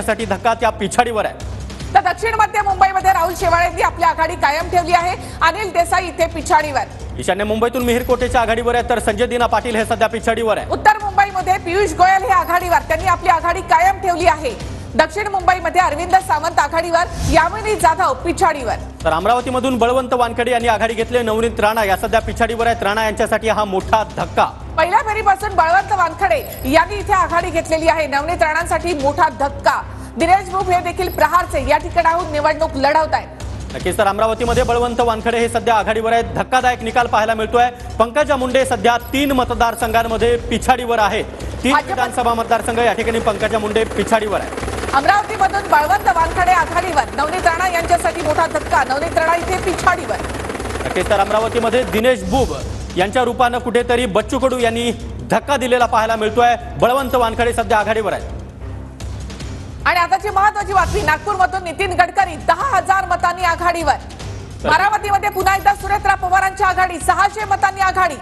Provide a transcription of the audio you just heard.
यांच्यासाठी धक्का त्या पिछाडीवर आहे। तर दक्षिण मध्य मुंबईमध्ये राहुल शेवाळेंनी आपली आघाडी कायम ठेवली आहे। अनिल देसाई इथे पिछाडीवर। ईशान्य मुंबईतून मिहिर कोटेच्या आघाडीवर आहे तर संजय दिना पाटील हे सध्या पिछाडीवर आहे। उत्तर मुंबईमध्ये पियुष गोयल हे आघाडीवर, त्यांनी आपली आघाडी कायम ठेवली आहे। दक्षिण मुंबईमध्ये अरविंद सावंत आघाडीवर, यामिनी जाधव पिछाडीवर। तर अमरावतीमधून बळवंत वानखेडे यांनी आघाडी घेतली, नवनीत राणा या सध्या पिछाडीवर आहेत। राणा यांच्यासाठी हा मोठा धक्का। पहिल्या फेरीपासून बळवंत वानखेडे यांनी इथे आघाडी घेतलेली आहे। नवनीत राणांसाठी मोठा धक्का। दिनेश बुब हे देखील प्रहारचे या ठिकाणाहून निवडणूक लढवत आहेत। नक्कीच तर अमरावतीमध्ये बळवंत वानखेडे हे सध्या आघाडीवर आहेत। धक्कादायक निकाल पाहायला मिळतोय। पंकजा मुंडे सध्या 3 मतदारसंघांमध्ये पिछाडीवर आहेत। 3 विधानसभा मतदारसंघ या ठिकाणी पंकजा मुंडे पिछाडीवर आहेत। अमरावतीमधून बळवंत वानखेडे आघाडीवर, नवनीत राणा यांच्यासाठी मोठा धक्का। नवनीत राणा इथे पिछाडीवर। नक्कीच तर अमरावतीमध्ये दिनेश बुब यांच्या रूपानं कुठेतरी बच्चू कडू यांनी धक्का दिलेला पाहायला मिळतोय। बळवंत वानखेडे सध्या आघाडीवर आहेत। आणि आताची महत्त्वाची बातमी, नागपूरमधून नितीन गडकरी 10,000 मतांनी आघाडीवर। बारामतीमध्ये पुन्हा एकदा सुनेत्रा पवारांची आघाडी 600 मतांनी आघाडी।